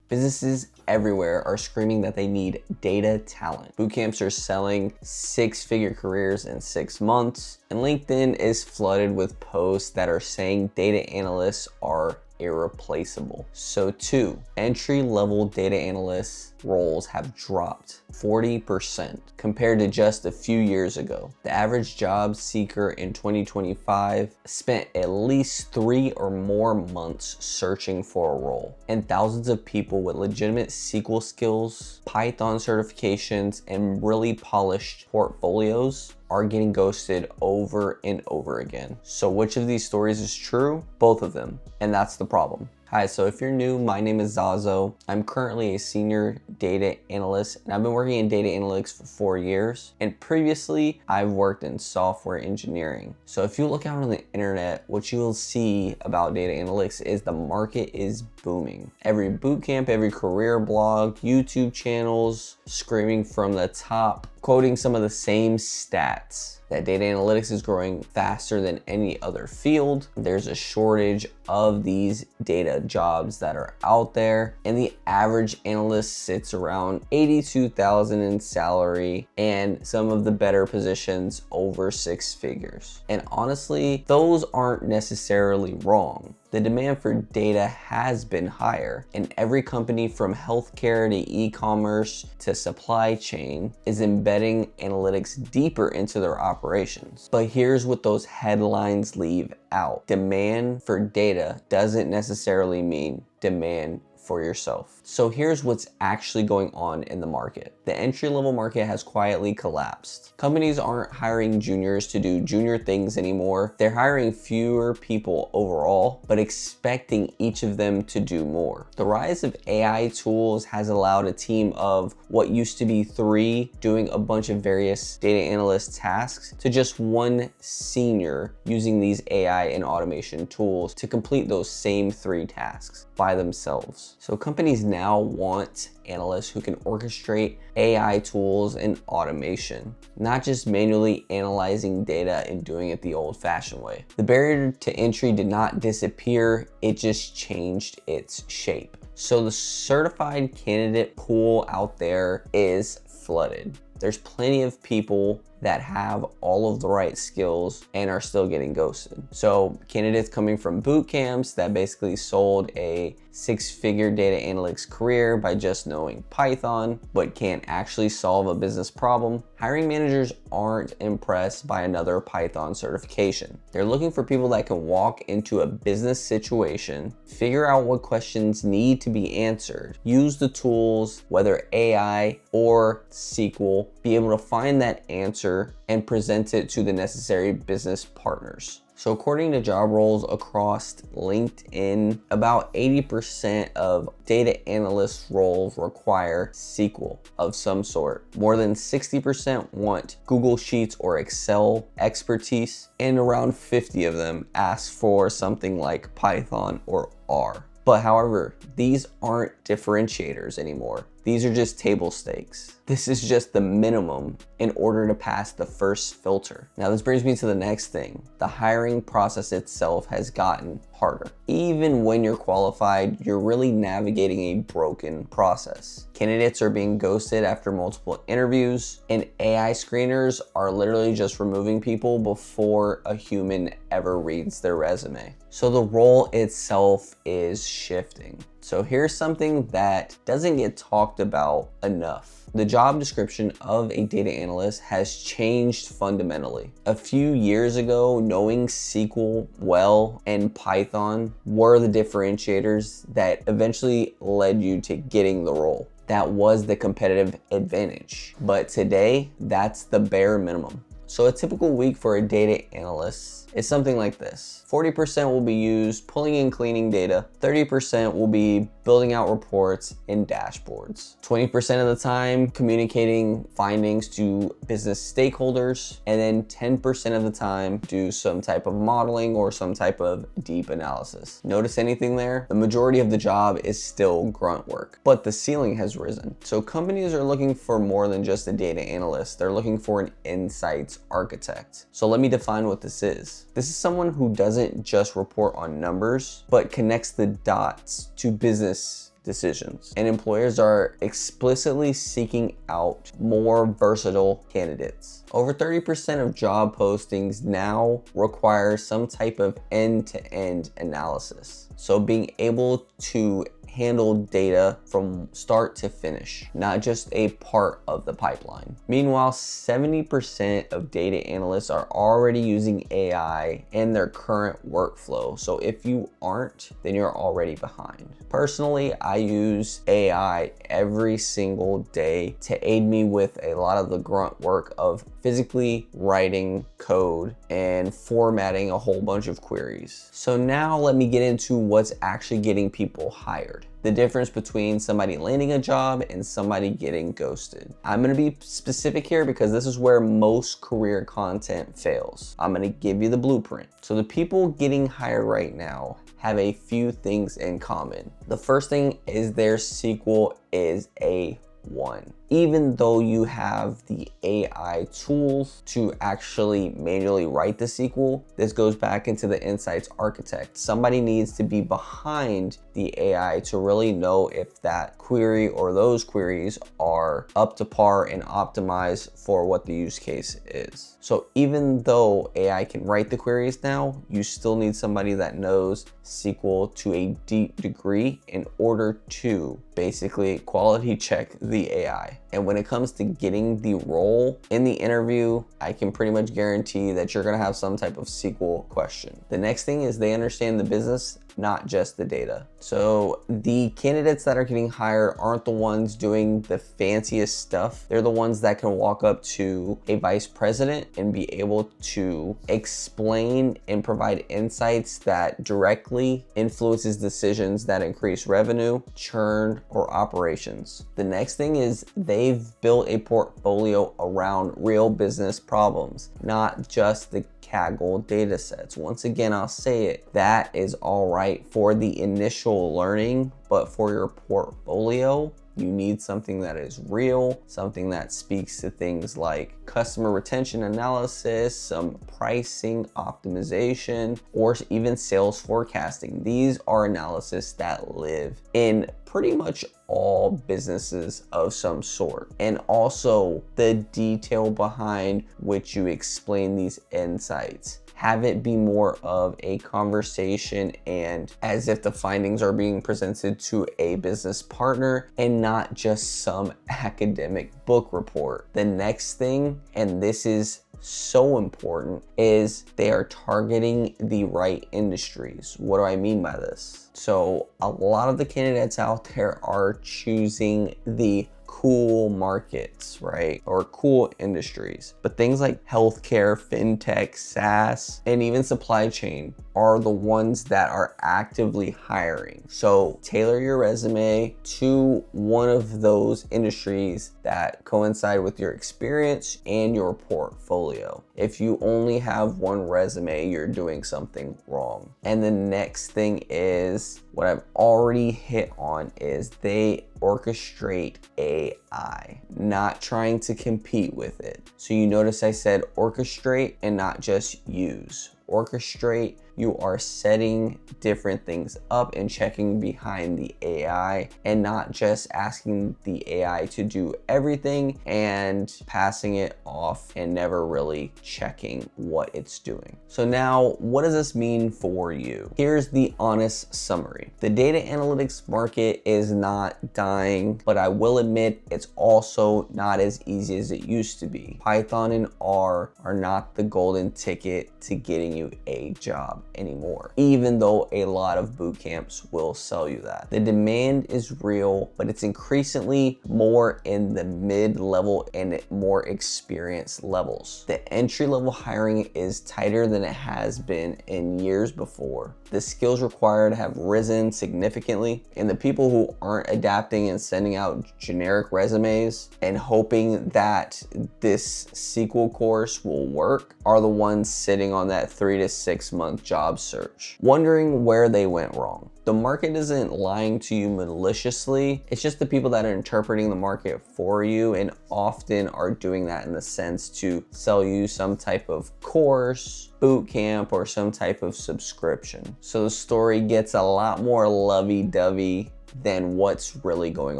Businesses everywhere are screaming that they need data talent. Bootcamps are selling 6-figure careers in 6 months, and LinkedIn is flooded with posts that are saying data analysts are irreplaceable. So too, entry-level data analyst roles have dropped 40% compared to just a few years ago. The average job seeker in 2025 spent at least 3 or more months searching for a role. And thousands of people with legitimate SQL skills, Python certifications, and really polished portfolios are getting ghosted over and over again. So which of these stories is true? Both of them. And that's the problem. Hi, so if you're new, my name is Zazo. I'm currently a senior data analyst, and I've been working in data analytics for 4 years. And previously, I've worked in software engineering. So if you look out on the internet, what you will see about data analytics is the market is booming. Every bootcamp, every career blog, YouTube channels, screaming from the top, quoting some of the same stats. That data analytics is growing faster than any other field. There's a shortage of these data jobs that are out there, and the average analyst sits around $82,000 in salary, and some of the better positions over 6 figures. And honestly, those aren't necessarily wrong. The demand for data has been higher, and every company from healthcare to e-commerce to supply chain is embedding analytics deeper into their operations. But here's what those headlines leave out. Demand for data doesn't necessarily mean demand for yourself. So here's what's actually going on in the market. The entry-level market has quietly collapsed. Companies aren't hiring juniors to do junior things anymore. They're hiring fewer people overall, but expecting each of them to do more. The rise of AI tools has allowed a team of what used to be 3 doing a bunch of various data analyst tasks to just 1 senior using these AI and automation tools to complete those same 3 tasks by themselves. So companies now want analysts who can orchestrate AI tools and automation, not just manually analyzing data and doing it the old-fashioned way. The barrier to entry did not disappear, it just changed its shape. So the certified candidate pool out there is flooded. There's plenty of people that have all of the right skills and are still getting ghosted. So candidates coming from boot camps that basically sold a 6-figure data analytics career by just knowing Python, but can't actually solve a business problem. Hiring managers aren't impressed by another Python certification. They're looking for people that can walk into a business situation, figure out what questions need to be answered, use the tools, whether AI or SQL, be able to find that answer and present it to the necessary business partners. So according to job roles across LinkedIn, about 80% of data analyst roles require SQL of some sort. More than 60% want Google Sheets or Excel expertise, and around 50 of them ask for something like Python or R. But however, these aren't differentiators anymore. These are just table stakes. This is just the minimum in order to pass the first filter. Now this brings me to the next thing. The hiring process itself has gotten harder. Even when you're qualified, you're really navigating a broken process. Candidates are being ghosted after multiple interviews, and AI screeners are literally just removing people before a human ever reads their resume. So the role itself is shifting. So here's something that doesn't get talked about enough. The job description of a data analyst has changed fundamentally. A few years ago, knowing SQL well and Python were the differentiators that eventually led you to getting the role. That was the competitive advantage. But today, that's the bare minimum. So a typical week for a data analyst is something like this. 40% will be used pulling and cleaning data. 30% will be building out reports and dashboards. 20% of the time communicating findings to business stakeholders. And then 10% of the time do some type of modeling or some type of deep analysis. Notice anything there? The majority of the job is still grunt work, but the ceiling has risen. So companies are looking for more than just a data analyst. They're looking for an insights architect. So let me define what this is. This is someone who doesn't just report on numbers, but connects the dots to business decisions. And employers are explicitly seeking out more versatile candidates. Over 30% of job postings now require some type of end-to-end analysis. So being able to handle data from start to finish, not just a part of the pipeline. Meanwhile, 70% of data analysts are already using AI in their current workflow. So if you aren't, then you're already behind. Personally, I use AI every single day to aid me with a lot of the grunt work of physically writing code and formatting a whole bunch of queries. So now let me get into what's actually getting people hired. The difference between somebody landing a job and somebody getting ghosted. I'm gonna be specific here because this is where most career content fails. I'm gonna give you the blueprint. So the people getting hired right now have a few things in common. The first thing is their SQL is A1. Even though you have the AI tools to actually manually write the SQL, this goes back into the insights architect. Somebody needs to be behind the AI to really know if that query or those queries are up to par and optimized for what the use case is. So even though AI can write the queries now, you still need somebody that knows SQL to a deep degree in order to basically quality check the AI. And when it comes to getting the role in the interview, I can pretty much guarantee that you're gonna have some type of SQL question. The next thing is they understand the business, not just the data. So the candidates that are getting hired aren't the ones doing the fanciest stuff. They're the ones that can walk up to a vice president and be able to explain and provide insights that directly influences decisions that increase revenue, churn, or operations. The next thing is they've built a portfolio around real business problems, not just the Kaggle data sets. Once again, I'll say it, that is all right for the initial learning, but for your portfolio, you need something that is real, something that speaks to things like customer retention analysis, some pricing optimization, or even sales forecasting. These are analysis that live in pretty much all businesses of some sort. And also the detail behind which you explain these insights. Have it be more of a conversation and as if the findings are being presented to a business partner and not just some academic book report. The next thing, and this is so important, is they are targeting the right industries. What do I mean by this? So a lot of the candidates out there are choosing the cool markets, right? Or cool industries. But things like healthcare, fintech, SaaS, and even supply chain are the ones that are actively hiring. So tailor your resume to one of those industries that coincide with your experience and your portfolio. If you only have one resume, you're doing something wrong. And the next thing is what I've already hit on is they orchestrate AI, not trying to compete with it. So you notice I said orchestrate and not just use. Orchestrate, you are setting different things up and checking behind the AI and not just asking the AI to do everything and passing it off and never really checking what it's doing. So now, what does this mean for you? Here's the honest summary. The data analytics market is not dying, but I will admit it's also not as easy as it used to be. Python and R are not the golden ticket to getting you a job anymore, even though a lot of boot camps will sell you that. The demand is real, but it's increasingly more in the mid-level and more experienced levels. The entry-level hiring is tighter than it has been in years before. The skills required have risen significantly, and the people who aren't adapting and sending out generic resumes and hoping that this SQL course will work are the ones sitting on that 3 to 6 month job search, wondering where they went wrong. The market isn't lying to you maliciously. It's just the people that are interpreting the market for you and often are doing that in the sense to sell you some type of course, boot camp, or some type of subscription. So the story gets a lot more lovey-dovey than what's really going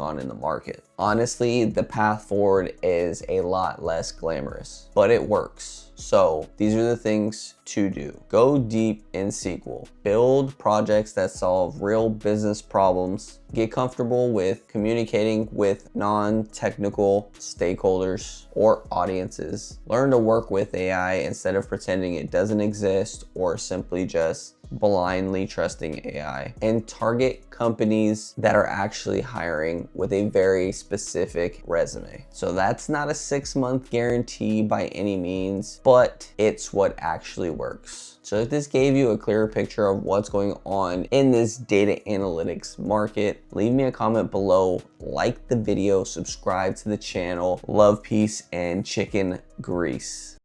on in the market. Honestly, the path forward is a lot less glamorous, but it works. So these are the things to do. Go deep in SQL. Build projects that solve real business problems. Get comfortable with communicating with non-technical stakeholders or audiences. Learn to work with AI instead of pretending it doesn't exist or simply just blindly trusting AI, and target companies that are actually hiring with a very specific resume. So that's not a 6-month guarantee by any means, but it's what actually works. So if this gave you a clearer picture of what's going on in this data analytics market, leave me a comment below, like the video, subscribe to the channel. Love, peace, and chicken grease.